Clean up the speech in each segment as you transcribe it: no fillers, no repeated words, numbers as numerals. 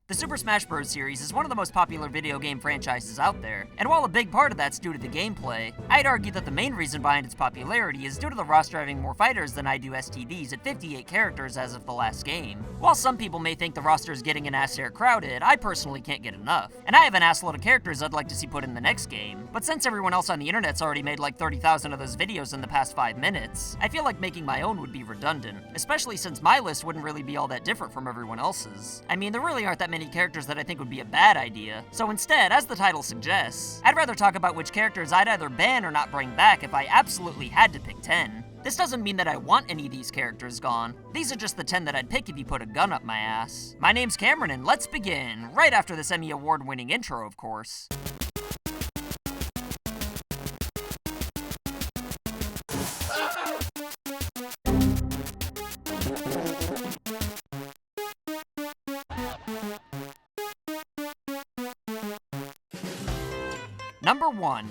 The Super Smash Bros. Series is one of the most popular video game franchises out there, and while a big part of that's due to the gameplay, I'd argue that the main reason behind its popularity is due to the roster having more fighters than I do STDs at 58 characters as of the last game. While some people may think the roster is getting an ass-air crowded, I personally can't get enough, and I have an assload of characters I'd like to see put in the next game, but since everyone else on the internet's already made like 30,000 of those videos in the past 5 minutes, I feel like making my own would be redundant, especially since my list wouldn't really be all that different from everyone else's. I mean, there really aren't that many characters that I think would be a bad idea, so instead, as the title suggests, I'd rather talk about which characters I'd either ban or not bring back if I absolutely had to pick 10. This doesn't mean that I want any of these characters gone. These are just the 10 that I'd pick if you put a gun up my ass. My name's Cameron and let's begin, right after this Emmy Award-winning intro, of course. Number 1.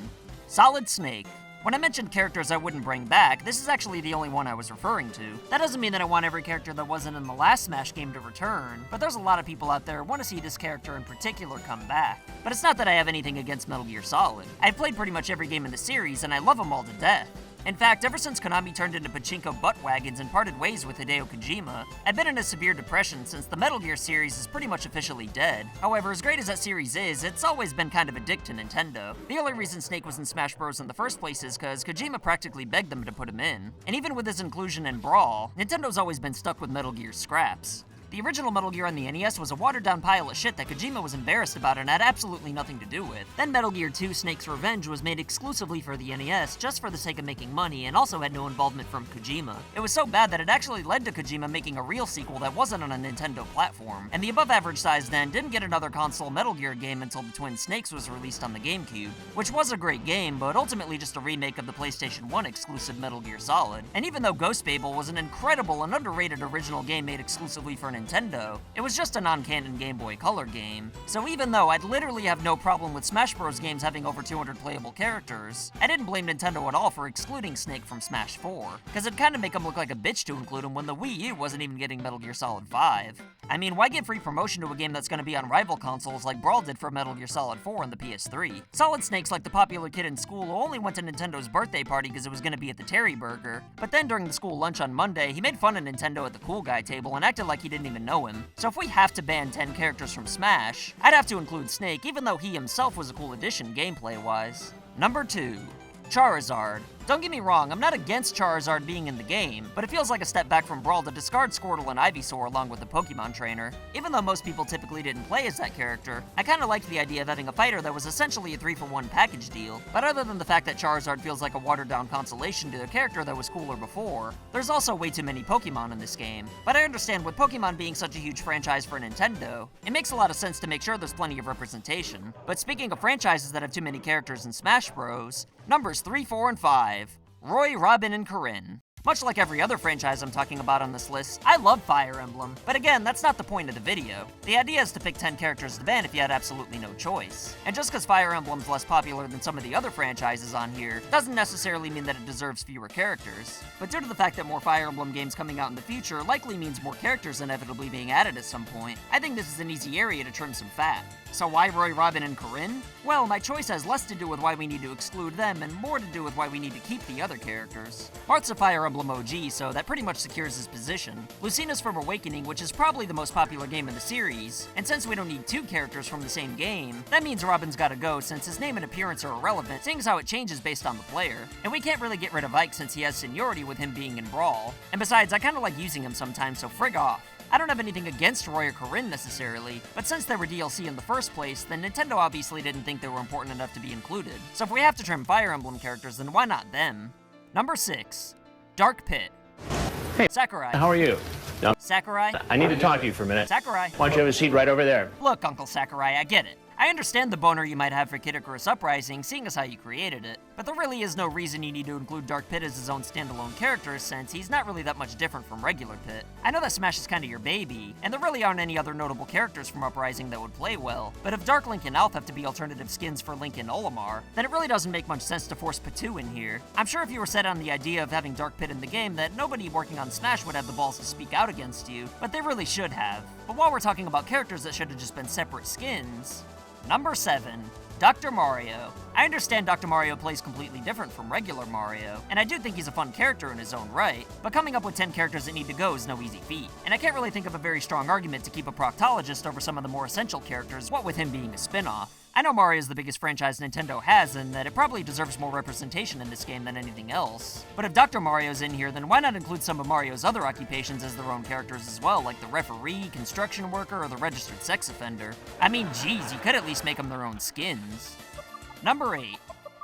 Solid Snake. When I mentioned characters I wouldn't bring back, this is actually the only one I was referring to. That doesn't mean that I want every character that wasn't in the last Smash game to return, but there's a lot of people out there who want to see this character in particular come back. But it's not that I have anything against Metal Gear Solid. I've played pretty much every game in the series, and I love them all to death. In fact, ever since Konami turned into pachinko butt wagons and parted ways with Hideo Kojima, I've been in a severe depression since the Metal Gear series is pretty much officially dead. However, as great as that series is, it's always been kind of a dick to Nintendo. The only reason Snake was in Smash Bros. In the first place is because Kojima practically begged them to put him in. And even with his inclusion in Brawl, Nintendo's always been stuck with Metal Gear scraps. The original Metal Gear on the NES was a watered-down pile of shit that Kojima was embarrassed about and had absolutely nothing to do with. Then Metal Gear 2 Snake's Revenge was made exclusively for the NES just for the sake of making money and also had no involvement from Kojima. It was so bad that it actually led to Kojima making a real sequel that wasn't on a Nintendo platform, and the above-average size then didn't get another console Metal Gear game until the Twin Snakes was released on the GameCube, which was a great game, but ultimately just a remake of the PlayStation 1 exclusive Metal Gear Solid. And even though Ghost Babel was an incredible and underrated original game made exclusively for Nintendo, it was just a non-canon Game Boy Color game. So even though I'd literally have no problem with Smash Bros. Games having over 200 playable characters, I didn't blame Nintendo at all for excluding Snake from Smash 4, because it'd kinda make him look like a bitch to include him when the Wii U wasn't even getting Metal Gear Solid 5. I mean, why give free promotion to a game that's gonna be on rival consoles like Brawl did for Metal Gear Solid 4 and the PS3? Solid Snake's like the popular kid in school who only went to Nintendo's birthday party because it was gonna be at the Terry Burger, but then during the school lunch on Monday, he made fun of Nintendo at the cool guy table and acted like he didn't even know him. So if we have to ban 10 characters from Smash, I'd have to include Snake, even though he himself was a cool addition gameplay-wise. Number 2. Charizard. Don't get me wrong, I'm not against Charizard being in the game, but it feels like a step back from Brawl to discard Squirtle and Ivysaur along with the Pokemon trainer. Even though most people typically didn't play as that character, I kinda liked the idea of having a fighter that was essentially a 3-for-1 package deal. But other than the fact that Charizard feels like a watered-down consolation to a character that was cooler before, there's also way too many Pokemon in this game. But I understand with Pokemon being such a huge franchise for Nintendo, it makes a lot of sense to make sure there's plenty of representation. But speaking of franchises that have too many characters in Smash Bros, numbers 3, 4, and 5. Roy, Robin, and Corinne. Much like every other franchise I'm talking about on this list, I love Fire Emblem, but again, that's not the point of the video. The idea is to pick 10 characters to ban if you had absolutely no choice. And just because Fire Emblem's less popular than some of the other franchises on here, doesn't necessarily mean that it deserves fewer characters. But due to the fact that more Fire Emblem games coming out in the future likely means more characters inevitably being added at some point, I think this is an easy area to trim some fat. So why Roy, Robin, and Corinne? Well, my choice has less to do with why we need to exclude them and more to do with why we need to keep the other characters. Marth's a Fire Emblem OG, so that pretty much secures his position. Lucina's from Awakening, which is probably the most popular game in the series, and since we don't need 2 characters from the same game, that means Robin's gotta go since his name and appearance are irrelevant, seeing as how it changes based on the player. And we can't really get rid of Ike since he has seniority with him being in Brawl. And besides, I kinda like using him sometimes, so frig off. I don't have anything against Roy or Corinne necessarily, but since they were DLC in the first place, then Nintendo obviously didn't think they were important enough to be included. So if we have to trim Fire Emblem characters, then why not them? Number 6. Dark Pit. Hey, Sakurai. How are you? No. Sakurai? I need to talk to you for a minute. Sakurai. Why don't you have a seat right over there? Look, Uncle Sakurai, I get it. I understand the boner you might have for Kid Icarus Uprising, seeing as how you created it, but there really is no reason you need to include Dark Pit as his own standalone character, since he's not really that much different from regular Pit. I know that Smash is kinda your baby, and there really aren't any other notable characters from Uprising that would play well, but if Dark Link and Alph have to be alternative skins for Link and Olimar, then it really doesn't make much sense to force Patu in here. I'm sure if you were set on the idea of having Dark Pit in the game, that nobody working on Smash would have the balls to speak out against you, but they really should have. But while we're talking about characters that should have just been separate skins, Number 7. Dr. Mario. I understand Dr. Mario plays completely different from regular Mario, and I do think he's a fun character in his own right, but coming up with 10 characters that need to go is no easy feat. And I can't really think of a very strong argument to keep a Proctologist over some of the more essential characters, what with him being a spin-off. I know Mario is the biggest franchise Nintendo has, and that it probably deserves more representation in this game than anything else. But if Dr. Mario's in here, then why not include some of Mario's other occupations as their own characters as well, like the referee, construction worker, or the registered sex offender? I mean, geez, you could at least make them their own skins. Number 8.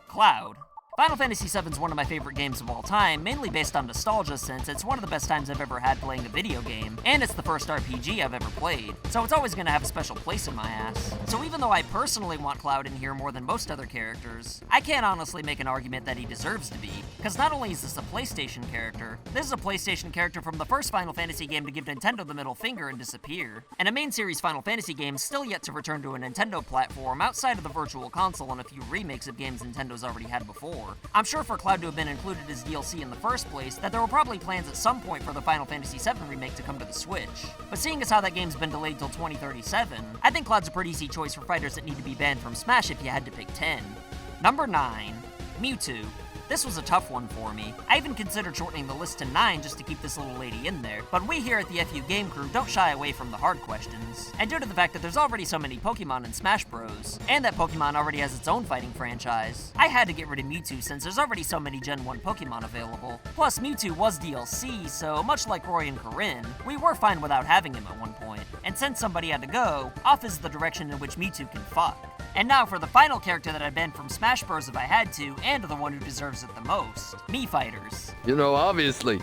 Cloud. Final Fantasy VII is one of my favorite games of all time, mainly based on nostalgia since it's one of the best times I've ever had playing a video game, and it's the first RPG I've ever played, so it's always gonna have a special place in my ass. So even though I personally want Cloud in here more than most other characters, I can't honestly make an argument that he deserves to be, because not only is this a PlayStation character, this is a PlayStation character from the first Final Fantasy game to give Nintendo the middle finger and disappear, and a main series Final Fantasy game still yet to return to a Nintendo platform outside of the Virtual Console and a few remakes of games Nintendo's already had before. I'm sure for Cloud to have been included as DLC in the first place, that there were probably plans at some point for the Final Fantasy VII remake to come to the Switch. But seeing as how that game's been delayed till 2037, I think Cloud's a pretty easy choice for fighters that need to be banned from Smash if you had to pick 10. Number 9. Mewtwo. This was a tough one for me. I even considered shortening the list to 9 just to keep this little lady in there, but we here at the FUgameCrue don't shy away from the hard questions. And due to the fact that there's already so many Pokemon in Smash Bros, and that Pokemon already has its own fighting franchise, I had to get rid of Mewtwo since there's already so many Gen 1 Pokemon available. Plus, Mewtwo was DLC, so much like Roy and Corinne, we were fine without having him at one point. And since somebody had to go, off is the direction in which Mewtwo can fuck. And now for the final character that I'd banned from Smash Bros if I had to, and the one who deserves it the most. Mii Fighters. You know, obviously.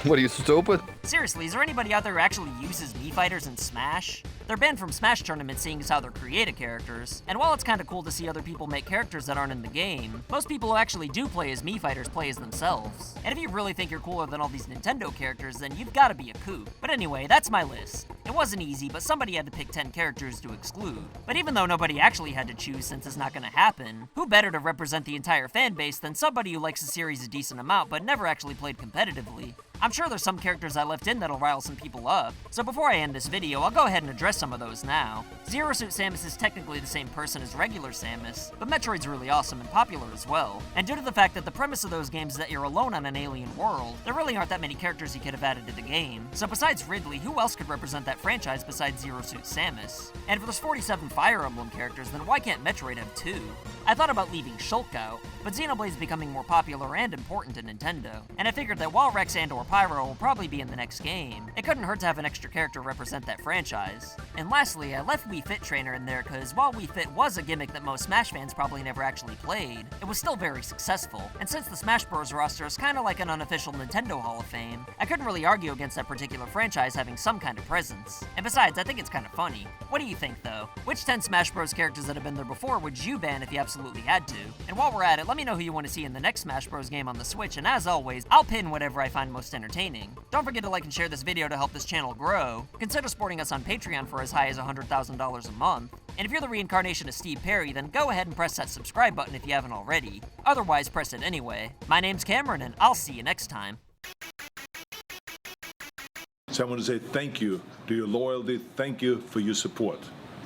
What are you, stupid? Seriously, is there anybody out there who actually uses Mii Fighters in Smash? They're banned from Smash tournaments seeing as how they're creative characters, and while it's kinda cool to see other people make characters that aren't in the game, most people who actually do play as Mii Fighters play as themselves. And if you really think you're cooler than all these Nintendo characters, then you've gotta be a kook. But anyway, that's my list. It wasn't easy, but somebody had to pick 10 characters to exclude. But even though nobody actually had to choose since it's not gonna happen, who better to represent the entire fan base than somebody who likes the series a decent amount but never actually played competitively? I'm sure there's some characters I left in that'll rile some people up, so before I end this video, I'll go ahead and address some of those now. Zero Suit Samus is technically the same person as regular Samus, but Metroid's really awesome and popular as well. And due to the fact that the premise of those games is that you're alone on an alien world, there really aren't that many characters you could have added to the game. So besides Ridley, who else could represent that franchise besides Zero Suit Samus? And if there's 47 Fire Emblem characters, then why can't Metroid have 2? I thought about leaving Shulk out, but Xenoblade's becoming more popular and important to Nintendo, and I figured that while Rex and or Pyro will probably be in the next game, it couldn't hurt to have an extra character represent that franchise. And lastly, I left Wii Fit Trainer in there because while Wii Fit was a gimmick that most Smash fans probably never actually played, it was still very successful, and since the Smash Bros. Roster is kinda like an unofficial Nintendo Hall of Fame, I couldn't really argue against that particular franchise having some kind of presence. And besides, I think it's kinda funny. What do you think though? Which 10 Smash Bros. Characters that have been there before would you ban if you absolutely had to? And while we're at it, let me know who you want to see in the next Smash Bros. Game on the Switch, and as always, I'll pin whatever I find most entertaining. Don't forget to like and share this video to help this channel grow. Consider supporting us on Patreon for as high as $100,000 a month. And if you're the reincarnation of Steve Perry, then go ahead and press that subscribe button if you haven't already. Otherwise, press it anyway. My name's Cameron, and I'll see you next time. So I want to say thank you to your loyalty, thank you for your support.